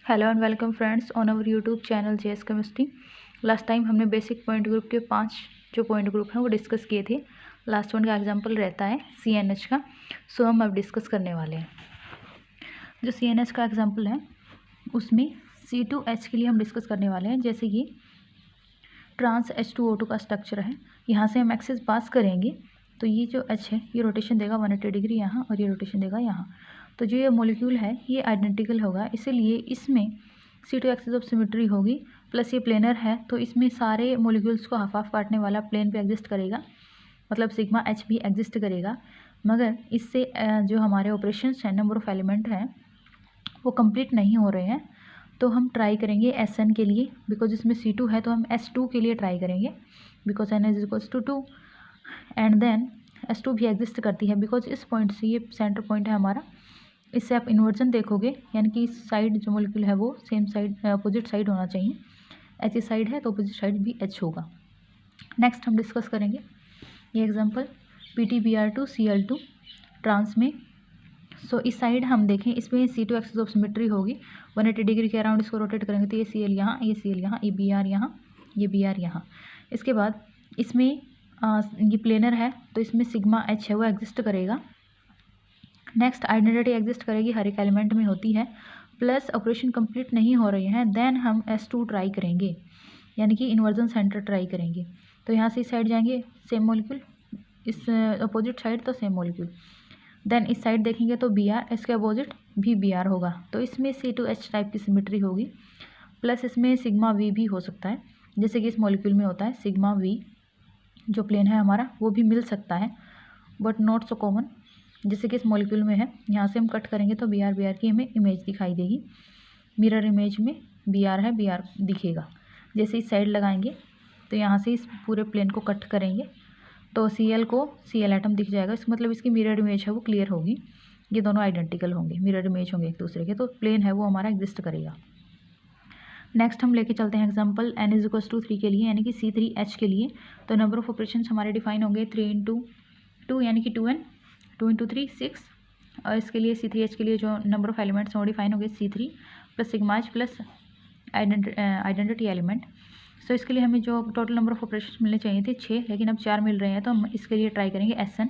Hello and welcome friends on our YouTube channel JS chemistry. Last time हमने basic point group के 5 जो point group हैं वो discuss किए थे। लास्ट वन का एग्जांपल रहता है CNH का, सो हम अब डिस्कस करने वाले हैं। जो CNH का एग्जांपल है उसमें C2H के लिए हम डिस्कस करने वाले हैं। जैसे ये ट्रांस H2O2 का स्ट्रक्चर है, यहाँ से हम एक्सिस पास करेंगे तो ये जो H है ये रोटेशन देगा 180 डिग्री यहाँ और ये रोटेशन देगा यहाँ। तो जो ये मॉलिक्यूल है ये आइडेंटिकल होगा, इसीलिए इसमें C2 एक्सिस ऑफ सिमेट्री होगी। प्लस ये प्लेनर है तो इसमें सारे मॉलिक्यूल्स को हाफ हाफ काटने वाला प्लेन पे एग्जिस्ट करेगा, मतलब सिग्मा H भी एग्जिस्ट करेगा। मगर इससे जो हमारे ऑपरेशंस हैं, नंबर ऑफ एलिमेंट हैं वो कंप्लीट नहीं हो रहे हैं। तो हम ट्राई करेंगे SN के लिए, बिकॉज इसमें C2 है तो हम S2 के लिए ट्राई करेंगे, because N is equals to 2 and then S2 भी एग्जिस्ट करती है, बिकॉज इस पॉइंट से ये सेंटर पॉइंट है हमारा। इससे आप इन्वर्जन देखोगे, यानी कि इस साइड जो मॉलिक्यूल है वो सेम साइड अपोजिट साइड होना चाहिए। H इस साइड है तो अपोजिट साइड भी H होगा। नेक्स्ट हम डिस्कस करेंगे ये एग्जांपल PtBr2Cl2 ट्रांस में। सो इस साइड हम देखें, इसमें C2 एक्सिस ऑफ सिमेट्री होगी, 180 डिग्री के अराउंड इसको रोटेट करेंगे तो ये Cl यहाँ, ये Cl यहाँ, ये Br यहाँ, ये Br यहाँ। इसके बाद इसमें ये प्लेनर है तो इसमें सिग्मा H है वो एग्जिस्ट करेगा। नेक्स्ट आइडेंटिटी एग्जिस्ट करेगी, हर एक एलिमेंट में होती है। प्लस ऑपरेशन कंप्लीट नहीं हो रही है, देन हम S2 ट्राई करेंगे, यानी कि इन्वर्जन सेंटर ट्राई करेंगे। तो यहाँ से इस साइड जाएंगे सेम मॉलिक्यूल, इस अपोजिट साइड तो सेम मॉलिक्यूल। देन इस साइड देखेंगे तो Br, इसके अपोजिट भी Br होगा, तो इसमें C2H टाइप की सिमेट्री होगी। प्लस इसमें सिग्मा V भी हो सकता है, जैसे कि इस मॉलिक्यूल में होता है सिग्मा V, जो प्लेन है हमारा वो भी मिल सकता है, बट नॉट सो कॉमन, जैसे कि इस मॉलिक्यूल में है। यहाँ से हम कट करेंगे तो Br की हमें इमेज दिखाई देगी, मिरर इमेज में Br है, Br दिखेगा। जैसे इस साइड लगाएंगे तो यहाँ से इस पूरे प्लेन को कट करेंगे तो Cl को Cl एटम दिख जाएगा, इसका मतलब इसकी मिरर इमेज है वो क्लियर होगी, ये दोनों आइडेंटिकल होंगे, मिरर इमेज होंगे एक दूसरे के, तो प्लेन है वो हमारा एग्जिस्ट करेगा। नेक्स्ट हम लेके चलते हैं example N is equals to 3 के लिए, यानी कि C3H के लिए। तो नंबर ऑफ ऑपरेशन हमारे डिफाइन होंगे 3 इंटू 2 यानी कि 2N, 2 इंटू 3 6, और इसके लिए C3H के लिए जो नंबर ऑफ एलिमेंट्स हैं वो डिफाइन होंगे C3 plus sigma H plus identity element. So इसके लिए हमें जो टोटल नंबर ऑफ ऑपरेशन मिलने चाहिए थे 6, लेकिन अब 4 मिल रहे हैं, तो हम इसके लिए ट्राई करेंगे SN।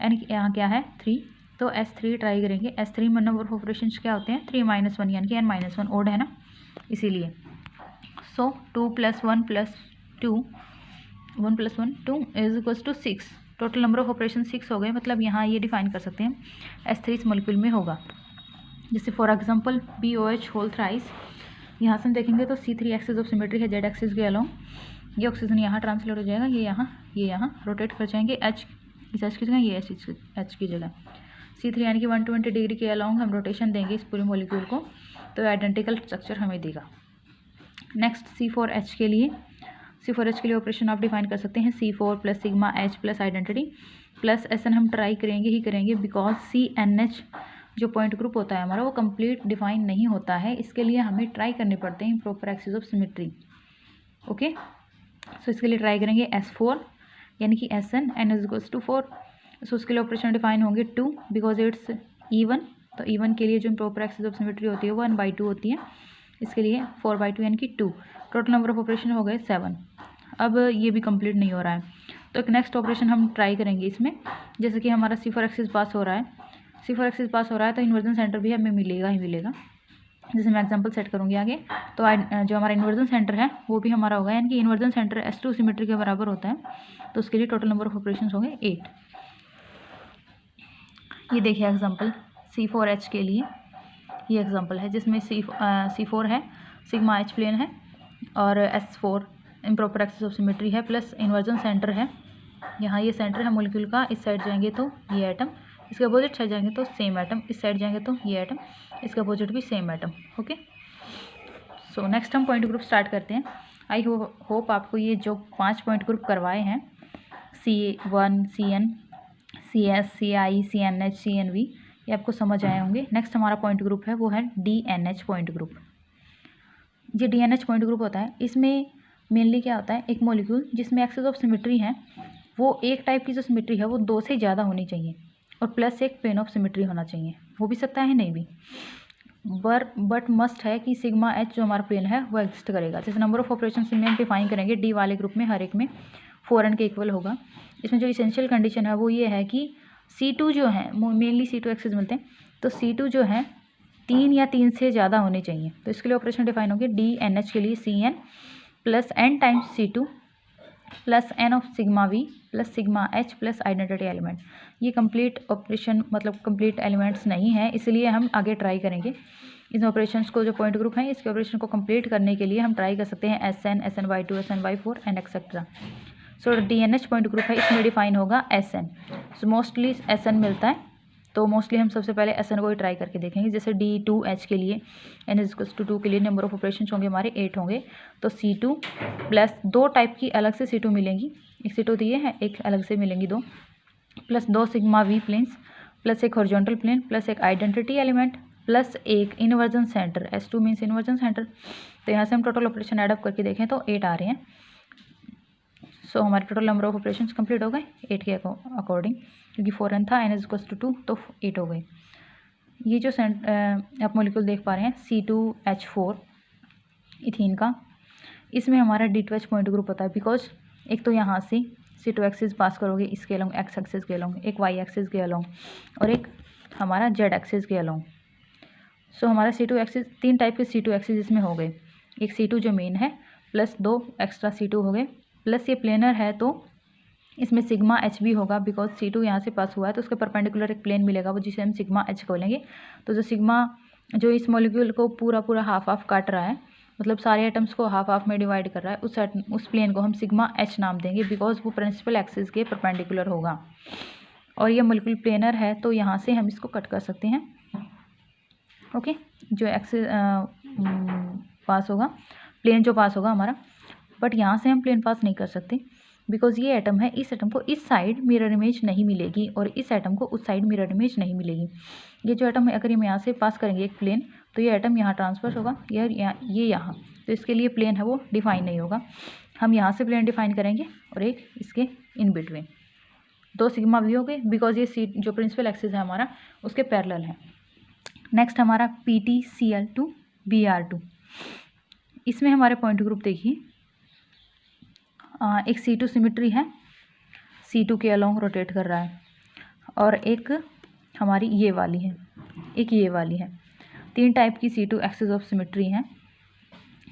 N यहाँ क्या है 3, तो S3 ट्राई करेंगे। S3 में नंबर ऑफ ऑपरेशन क्या होते हैं 3 - 1, यानी कि N-1 ओड है ना, इसीलिए। So 2 + 1 + 2, 1 + 1 2 is equals to 6। Total number of operation 6 हो गए, मतलब यहाँ ये डिफाइन कर सकते हैं S3 इस मॉलिक्यूल में होगा। जैसे for example BOH whole thrice, यहाँ से हम देखेंगे तो C3 एक्सिस ऑफ सिमेट्री है Z एक्सिस के अलोंग, ये ऑक्सीजन यहाँ ट्रांसलेट हो जाएगा, ये यहाँ रोटेट कर जाएंगे, H इस H की जगह, ये H की जगह। C3 यानी कि 120 डिग्री के अलोंग हम रोटेशन देंगे इस पूरे मॉलिक्यूल को, तो आइडेंटिकल स्ट्रक्चर हमें देगा। नेक्स्ट C4H के लिए, C4H के लिए ऑपरेशन आप डिफाइन कर सकते हैं C4 plus sigma H plus identity plus SN हम ट्राई करेंगे ही करेंगे, बिकॉज CNH जो पॉइंट ग्रुप होता है हमारा वो कंप्लीट डिफाइन नहीं होता है, इसके लिए हमें ट्राई करने पड़ते हैं proper axis of symmetry. Okay, so इसके लिए ट्राई करेंगे S4 यानी कि SN, N is equals to 4। So उसके लिए ऑपरेशन डिफाइन होंगे 2, बिकॉज इट्स E1, तो E1 के लिए जो प्रॉपर एक्सिस ऑफ सिमेट्री होती है वो 1/2 होती है, इसके लिए 4/2 यानी कि 2। टोटल नंबर ऑफ ऑपरेशन हो गए 7। अब ये भी कंप्लीट नहीं हो रहा है, तो एक नेक्स्ट ऑपरेशन हम ट्राई करेंगे इसमें। जैसे कि हमारा C4 एक्सिस पास हो रहा है, C4 एक्सिस पास हो रहा है तो इन्वर्जन सेंटर भी हमें मिलेगा ही मिलेगा। जैसे मैं एग्जांपल सेट करूँगी आगे, तो जो हमारा इन्वर्जन सेंटर है वो भी हमारा होगा, यानी कि इन्वर्जन सेंटर S2 सिमेट्री के बराबर होता है, तो उसके लिए टोटल नंबर ऑफ ऑपरेशन होंगे 8। ये देखिए एग्जाम्पल C4H के लिए, ये एग्जाम्पल है जिसमें C4 है, सिग्मा H प्लेन है, और S4 improper axis of symmetry है, प्लस इन्वर्जन सेंटर है, यहाँ ये सेंटर है मॉलिक्यूल का। इस साइड जाएंगे तो ये एटम, इसके अपोजिट साइड जाएंगे तो सेम एटम, इस साइड जाएंगे तो ये एटम, इसके अपोजिट भी same atom. Okay, so next हम पॉइंट ग्रुप स्टार्ट करते हैं। आई होप आपको ये जो 5 पॉइंट ग्रुप करवाए हैं C1, CN, CS, CI, CNH, CNV, ये आपको समझ आए होंगे। नेक्स्ट हमारा पॉइंट ग्रुप है वो है DNH पॉइंट ग्रुप। ये DNH पॉइंट ग्रुप होता है, इसमें मेनली क्या होता है, एक मॉलिक्यूल जिसमें एक्सिस ऑफ सिमेट्री है वो एक टाइप की जो सिमेट्री है वो 2 से ज़्यादा होनी चाहिए, और प्लस एक प्लेन ऑफ सिमेट्री होना चाहिए, हो भी सकता है नहीं भी। बट मस्ट है कि सिग्मा एच जो हमारा प्लेन है वो एग्जिस्ट करेगा। जैसे नंबर ऑफ ऑपरेशन में हम डिफाइन करेंगे डी वाले ग्रुप में हर एक में 4n के इक्वल होगा। इसमें जो इसेंशियल कंडीशन है वो ये है कि C2 जो है, मेनली C2 एक्सेस मिलते हैं, तो C2 जो है 3 या 3 से ज़्यादा होने चाहिए। तो इसके लिए ऑपरेशन डिफाइन होंगे DNH के लिए Cn plus n times C2 plus n of sigma V plus sigma H plus identity element. ये कंप्लीट ऑपरेशन मतलब कंप्लीट एलिमेंट्स नहीं है, इसलिए हम आगे ट्राई करेंगे इन ऑपरेशंस को। जो पॉइंट ग्रुप हैं इसके ऑपरेशन को कंप्लीट करने के लिए हम ट्राई कर सकते हैं SN, SN/2, SN/4 and etcetera. So DNH point group है, इसमें डिफाइन होगा SN। सो मोस्टली SN मिलता है, तो मोस्टली हम सबसे पहले SN को ही ट्राई करके देखेंगे। जैसे D2H के लिए n=2 के लिए नंबर ऑफ ऑपरेशन होंगे हमारे 8 होंगे, तो C2 प्लस 2 टाइप की अलग से C2 मिलेंगी, एक C2 दिए है, एक अलग से मिलेंगी 2, plus 2 sigma V planes plus एक हॉरिजॉन्टल प्लेन प्लस एक आइडेंटिटी एलिमेंट प्लस एक inversion centre. S2 means inversion centre. तो यहाँ से हम टोटल ऑपरेशन एडअप करके देखें तो 8 आ रहे हैं। सो हमारे total number of operation complete हो गए 8 के अकॉर्डिंग, क्योंकि 4n था, n=2 तो 8 हो गए। ये जो आप मॉलिक्यूल देख पा रहे हैं C2H4 इथीन का, इसमें हमारा D2H पॉइंट ग्रुप होता है, बिकॉज एक तो यहाँ से C2 एक्सिस पास करोगे इसके अलोंग, x एक्सिस के अलोंग, एक y एक्सिस के अलोंग और एक हमारा z एक्सिस के अलोंग। सो हमारा C2 एक्सिस 3 टाइप के C2 एक्सिस इसमें हो गए, एक C2 जो मेन है प्लस 2 एक्स्ट्रा C2 हो गए, प्लस ये प्लेनर है तो इसमें सिग्मा एच भी होगा, बिकॉज C2 यहाँ से पास हुआ है तो उसके परपेंडिकुलर एक प्लेन मिलेगा वो जिसे हम सिग्मा एच बोलेंगे। तो जो सिग्मा जो इस मॉलिक्यूल को पूरा हाफ हाफ काट रहा है, मतलब सारे एटम्स को हाफ हाफ में डिवाइड कर रहा है, उस प्लेन को हम सिग्मा एच नाम देंगे, बिकॉज वो प्रिंसिपल एक्सिस के परपेंडिकुलर होगा। और ये मॉलिक्यूल प्लेनर है तो यहाँ से हम इसको कट कर सकते हैं। ओके, जो एक्सिस पास होगा, प्लेन जो पास होगा हमारा, बट यहाँ से हम प्लेन पास नहीं कर सकते, बिकॉज ये एटम है, इस एटम को इस साइड मिरर इमेज नहीं मिलेगी और इस एटम को उस साइड मिरर इमेज नहीं मिलेगी। ये जो एटम है अगर हम यहाँ से पास करेंगे एक प्लेन, तो ये एटम यहाँ ट्रांसफर होगा, ये यहाँ, तो इसके लिए प्लेन है वो डिफाइन नहीं होगा। हम यहाँ से प्लेन डिफाइन करेंगे और एक इसके इन बिटवीन 2 सिग्मा वी हो गए, बिकॉज ये सी जो प्रिंसिपल एक्सिस है हमारा उसके पैरेलल है। नेक्स्ट हमारा PTCl2 Br2, इसमें हमारे पॉइंट ग्रुप देखिए, एक C2 सिमेट्री है, C2 के अलोंग रोटेट कर रहा है, और एक हमारी ये वाली है, एक ये वाली है। 3 टाइप की C2 एक्सिस ऑफ सिमेट्री हैं।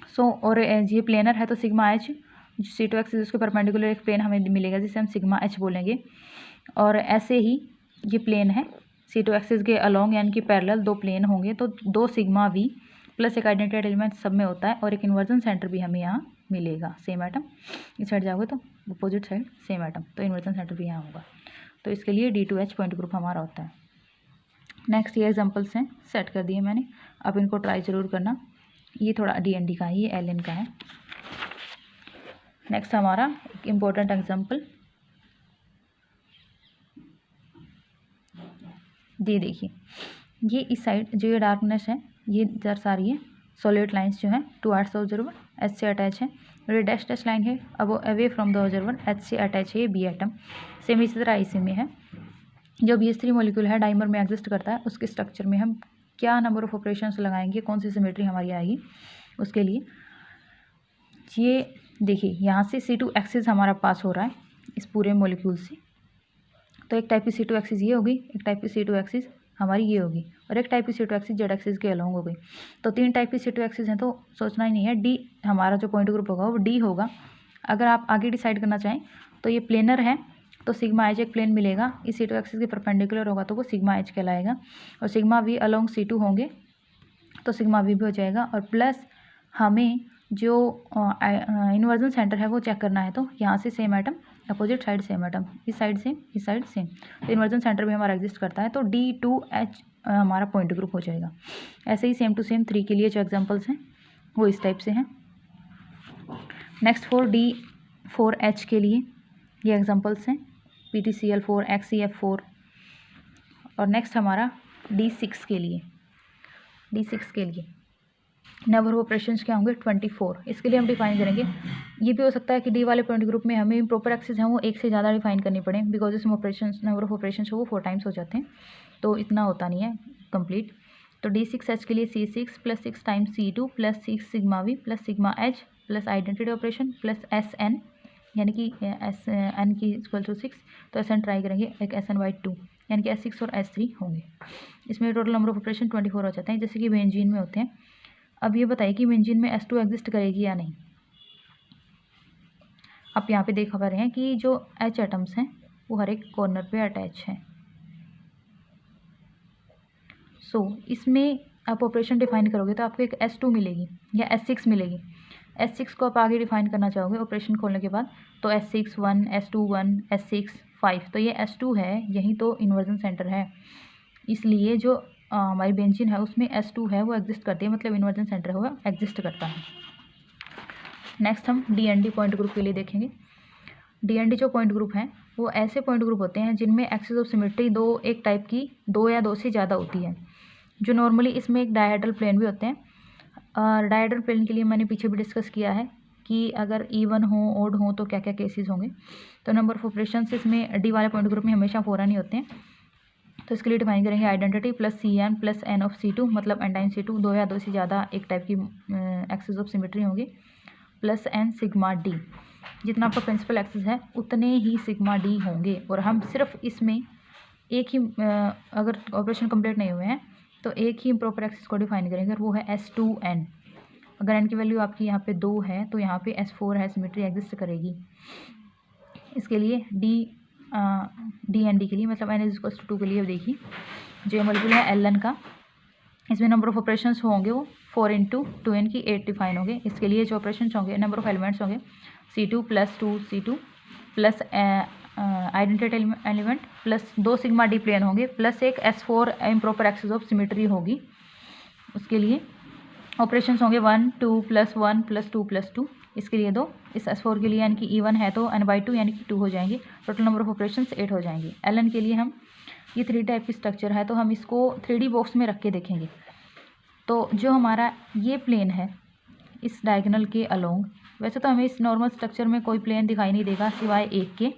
सो और ये प्लेनर है तो सिग्मा एच, जो C2 एक्सिस उसके परपेंडिकुलर एक प्लेन हमें मिलेगा जिसे हम सिग्मा एच बोलेंगे। और ऐसे ही ये प्लेन है C2 एक्सिस के अलोंग यानी कि पैरेलल 2 प्लेन होंगे, तो 2 सिग्मा V प्लस एक आइडेंटिटी एलिमेंट सब में होता है और एक इन्वर्जन सेंटर भी हमें यहाँ मिलेगा। सेम एटम इस साइड जाओगे तो अपोजिट साइड सेम एटम, तो इन्वर्जन सेंटर भी यहाँ होगा। तो इसके लिए D2H पॉइंट ग्रुप हमारा होता है। नेक्स्ट ये एग्जांपल्स हैं, सेट कर दिए मैंने, अब इनको ट्राई ज़रूर करना। ये थोड़ा DND का है, ये LN का है। नेक्स्ट हमारा एक इम्पोर्टेंट एग्जांपल देखिए, ये इस साइड जो ये डार्कनेस है ये दर्शा रही है सॉलिड लाइंस जो है टुवर्ड्स द ऑब्जर्वर, H से अटैच है, और ये डैश डैश लाइन है अब away from the observer, H से अटैच है, ये B एटम। सेम इसी तरह IC में है, जो BH3 मॉलिक्यूल है डाइमर में एग्जिस्ट करता है, उसके स्ट्रक्चर में हम क्या नंबर ऑफ ऑपरेशंस लगाएंगे, कौन सी सिमेट्री हमारी आएगी उसके लिए। ये देखिए यहाँ से C2 एक्सिस हमारा पास हो रहा है इस पूरे मॉलिक्यूल से, तो एक टाइप की C2 एक्सिस ये होगी, एक टाइप की C2 एक्सिस हमारी ये होगी, और एक टाइप की C2 एक्सिस Z एक्सिस के अलोंग हो गई। तो 3 टाइप की C2 एक्सिस हैं, तो सोचना ही नहीं है, D हमारा जो पॉइंट ग्रुप होगा वो D होगा। अगर आप आगे डिसाइड करना चाहें तो ये प्लेनर है तो सिग्मा एच एक प्लेन मिलेगा, इस C2 एक्सिस के परपेंडिकुलर होगा तो वो सिग्मा एच कहलाएगा, और सिग्मा V अलोंग C2 होंगे तो सिग्मा V भी हो जाएगा। और प्लस हमें जो इन्वर्जन सेंटर है वो चेक करना है, तो यहाँ से same atom, opposite side same atom, इस साइड सेम, इस साइड सेम, तो इन्वर्जन सेंटर भी हमारा एग्जिस्ट करता है, तो D2H हमारा पॉइंट ग्रुप हो जाएगा। ऐसे ही सेम टू सेम 3 के लिए जो एग्जांपल्स हैं वो इस टाइप से हैं। नेक्स्ट फॉर D4H के लिए ये एग्जांपल्स हैं, PTCl4, XCF4। और नेक्स्ट हमारा D6 के लिए, D6 के लिए नंबर ऑफ ऑपरेशंस क्या होंगे 24। इसके लिए हम डिफाइन करेंगे, ये भी हो सकता है कि डी वाले पॉइंट ग्रुप में हमें प्रॉपर एक्सिस हैं वो 1 से ज़्यादा डिफाइन करनी पड़े, बिकॉज इसमें ऑपरेशंस नंबर ऑफ ऑपरेशंस वो 4 टाइम्स हो जाते हैं, तो इतना होता नहीं है कंप्लीट। तो D6H के लिए C6 plus 6 times C2 plus 6 sigma V plus sigma H plus identity operation plus SN, यानी कि SN की इक्वल टू 6, तो SN ट्राई करेंगे, एक SN/2 यानी कि S6 और S3 होंगे। इसमें टोटल नंबर ऑफ ऑपरेशन 24 हो जाते हैं, जैसे कि बेंजीन में होते हैं। अब ये बताइए कि बेंजीन में S2 एग्जिस्ट करेगी या नहीं। आप यहाँ पे देख पा रहे हैं कि जो H एटम्स हैं वो हर एक कॉर्नर पे अटैच हैं। सो इसमें आप ऑपरेशन डिफाइन करोगे तो आपको एक S2 मिलेगी या S6 मिलेगी। S6 को आप आगे डिफाइन करना चाहोगे ऑपरेशन खोलने के बाद, तो S6 1, S2 1, S6 5, तो ये S2 है, यही तो इन्वर्जन सेंटर है। इसलिए जो हमारी बेंजीन है उसमें S2 है वो एग्जिस्ट करती है, मतलब इन्वर्जन सेंटर है वो एग्जिस्ट करता है। नेक्स्ट हम DND पॉइंट ग्रुप के लिए देखेंगे। DND जो पॉइंट ग्रुप हैं वो ऐसे पॉइंट ग्रुप होते हैं जिनमें एक्सिस ऑफ सिमेट्री एक टाइप की 2 या 2 से ज़्यादा होती है, जो नॉर्मली इसमें एक डायहेड्रल प्लेन भी होते हैं। और डायहेड्रल प्लेन के लिए मैंने पीछे भी डिस्कस किया है कि अगर इवन हो ऑड हो तो क्या क्या केसेस होंगे। तो नंबर ऑफ ऑपरेशंस इसमें डी वाले पॉइंट ग्रुप में हमेशा 4 ही होते हैं। तो इसके लिए डिफाइन करेंगे identity plus CN plus N of C2, मतलब N टाइम C2, 2 या 2 से ज़्यादा एक टाइप की एक्सिस ऑफ सिमेट्री होंगी, प्लस N सिग्मा D। जितना आपका प्रिंसिपल एक्सिस है उतने ही सिग्मा D होंगे। और हम सिर्फ इसमें एक ही अगर ऑपरेशन कंप्लीट नहीं हुए हैं तो एक ही इम्प्रॉपर एक्सिस को डिफाइन करेंगे, और वो है S2N। अगर N की वैल्यू आपकी यहाँ पे 2 है तो यहाँ पे S4 है, सिमेट्री एग्जिस्ट करेगी। इसके लिए DND के लिए, मतलब N = 2 के लिए देखिए, जो मल्टीपल है LN का, इसमें नंबर ऑफ ऑपरेशंस होंगे वो 4 × 2n की 8 डिफाइन होंगे। इसके लिए जो ऑपरेशंस होंगे, नंबर ऑफ एलिमेंट्स होंगे C2 plus 2 C2 plus identity element plus 2 sigma D plane होंगे, प्लस एक S4 improper axis of symmetry होगी। उसके लिए ऑपरेशंस होंगे 1 2 + 1 + 2 + 2। इसके लिए 2, इस S4 के लिए यानी कि E1 है तो N/2 यानी कि 2 हो जाएंगे। टोटल नंबर ऑफ ऑपरेशंस 8 हो जाएंगे। LN के लिए हम ये 3 टाइप की स्ट्रक्चर है तो हम इसको 3D बॉक्स में रख के देखेंगे। तो जो हमारा ये प्लेन है इस डायगोनल के अलोंग, वैसे तो हमें इस नॉर्मल स्ट्रक्चर में कोई प्लेन दिखाई नहीं देगा सिवाय एक के।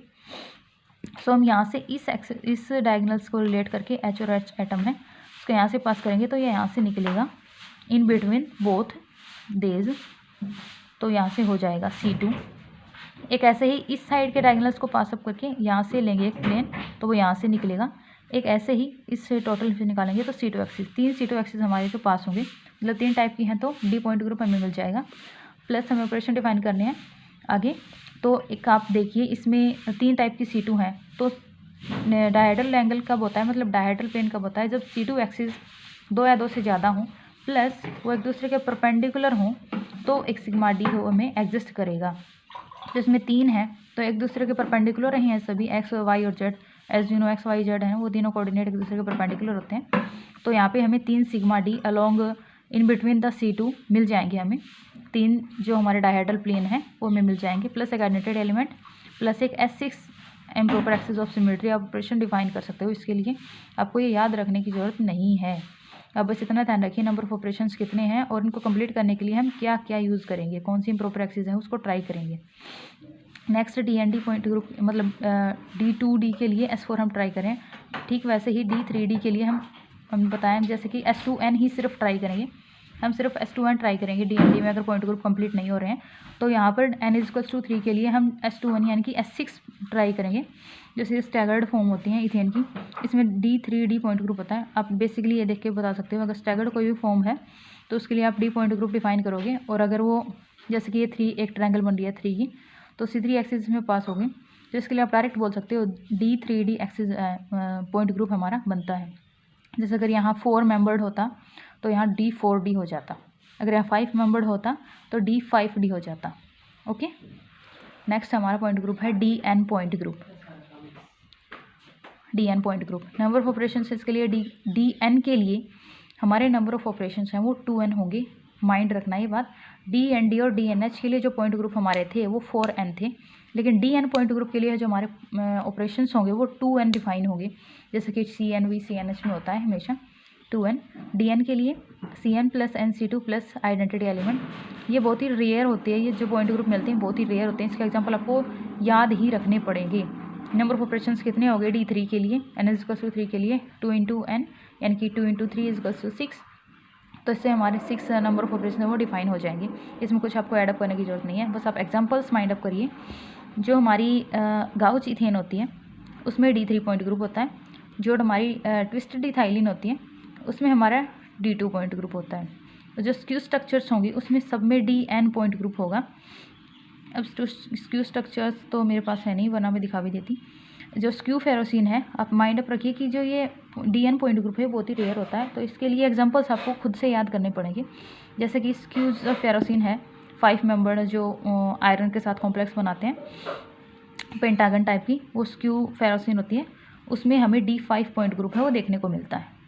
सो हम यहाँ से इस डायगोनल्स को रिलेट करके H और H एटम है उसको यहाँ से पास करेंगे तो ये यहाँ से निकलेगा इन बिटवीन बोथ देज, तो यहाँ से हो जाएगा C2। एक ऐसे ही इस साइड के डायगोनल्स को पास अप करके यहाँ से लेंगे एक प्लेन, तो वो यहाँ से निकलेगा। एक ऐसे ही इस टोटल से निकालेंगे तो C2 एक्सिस, 3 C2 एक्सिस हमारे तो पास होंगे, मतलब 3 टाइप की हैं, तो D पॉइंट ग्रुप हमें मिल जाएगा। प्लस हमें ऑपरेशन डिफाइन करने हैं आगे। तो एक आप देखिए इसमें 3 टाइप की C2 हैं, तो डायहेड्रल एंगल कब होता है, मतलब डायहेड्रल प्लेन कब होता है, जब C2 एक्सिस 2 या 2 से ज़्यादा हों, प्लस वो एक दूसरे के परपेंडिकुलर हों, तो एक सिग्मा D हो हमें एग्जिस्ट करेगा। तो इसमें 3 है तो एक दूसरे के परपेंडिकुलर ही हैं सभी, X Y और Z, as you know X Y Z हैं वो तीनों कोऑर्डिनेट एक दूसरे के परपेंडिकुलर होते हैं। तो यहाँ पे हमें 3 sigma D along in between the C2 मिल जाएंगे। हमें 3 जो हमारे डायहेड्रल प्लेन है वो हमें मिल जाएंगे, प्लस एक आइडेंटिटी एलिमेंट प्लस एक S6 improper axis of symmetry. आप ऑपरेशन डिफाइन कर सकते हो, इसके लिए आपको ये याद रखने की ज़रूरत नहीं है। अब बस इतना ध्यान रखिए नंबर ऑफ ऑपरेशंस कितने हैं और इनको कंप्लीट करने के लिए हम क्या क्या यूज़ करेंगे, कौन सी इम्प्रॉपर एक्सिस है उसको ट्राई करेंगे। नेक्स्ट DND पॉइंट ग्रुप, मतलब D2D के लिए S4 हम ट्राई करें, ठीक वैसे ही D3D के लिए हम बताएं जैसे कि S2N ही सिर्फ ट्राई करेंगे। हम सिर्फ S2N ट्राई करेंगे DND में अगर पॉइंट ग्रुप कंप्लीट नहीं हो रहे हैं। तो यहाँ पर N = 3 के लिए हम S2N यानी कि S6 ट्राई करेंगे, जैसे स्टैगर्ड फॉर्म होती हैं इथेन की, इसमें D3D पॉइंट ग्रुप होता है। आप बेसिकली ये देख के बता सकते हो, अगर स्टैगर्ड कोई भी फॉर्म है तो उसके लिए आप D पॉइंट ग्रुप डिफाइन करोगे, और अगर वो जैसे कि ये 3 एक ट्रायंगल बन रही है 3 की, तो C3 एक्सिस में पास होगी, तो इसके लिए आप डायरेक्ट बोल सकते हो D3D एक्सिस पॉइंट ग्रुप हमारा बनता है। जैसे अगर यहाँ 4 मेंबर्ड होता तो यहाँ D4D हो जाता, अगर यहाँ 5 मेंबर्ड होता तो D5D हो जाता। ओके, नेक्स्ट हमारा पॉइंट ग्रुप है DN point group. DN point group number of operation इसके लिए DN के लिए हमारे नंबर ऑफ ऑपरेशन हैं वो 2n होंगे। माइंड रखना ये बात। DND और DNH के लिए जो पॉइंट ग्रुप हमारे थे वो 4n थे, लेकिन DN पॉइंट ग्रुप के लिए जो हमारे ऑपरेशंस होंगे वो 2n डिफाइन होंगे, जैसे कि CNV CNH में होता है हमेशा 2n। DN के लिए CN plus NC2 plus identity element, ये बहुत ही रेयर होती है, ये जो पॉइंट ग्रुप मिलते हैं बहुत ही रेयर होते हैं। इसके एग्जाम्पल आपको याद ही रखने पड़ेंगे। नंबर ऑफ ऑपरेशंस कितने हो गए D3 के लिए, N = 3 के लिए 2 × N यानी कि 2 × 3 = 6 तो इससे हमारे 6 नंबर ऑफ ऑपरेशन वो डिफाइन हो जाएंगे। इसमें कुछ आपको ऐडअप करने की ज़रूरत नहीं है, बस आप एग्जांपल्स माइंड अप करिए। जो हमारी गाउच इथेन होती है उसमें D3 पॉइंट ग्रुप होता है। जो हमारी ट्विस्टेड इथाइलिन होती है उसमें हमारा D2 पॉइंट ग्रुप होता है। जो स्क्यू स्ट्रक्चर्स होंगी उसमें सब में DN पॉइंट ग्रुप होगा। अब स्क्यू स्ट्रक्चर्स तो मेरे पास है नहीं, वरना मैं दिखा भी देती। जो स्क्यू फेरोसिन है, आप माइंड अप रखिए कि जो ये DN पॉइंट ग्रुप है बहुत ही रेयर होता है, तो इसके लिए एग्जांपल्स आपको खुद से याद करने पड़ेंगे। जैसे कि स्क्यू फेरोसिन है 5 मेंबर जो आयरन के साथ कॉम्प्लेक्स बनाते हैं, पेंटागन टाइप की, वो स्क्यू फेरोसिन होती है, उसमें हमें D5 पॉइंट ग्रुप है वो देखने को मिलता है।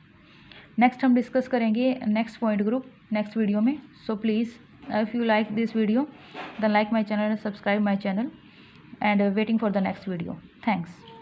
नेक्स्ट हम डिस्कस करेंगे next point group next video में। So please if you like this video then like my channel and subscribe my channel and waiting for the next video. Thanks.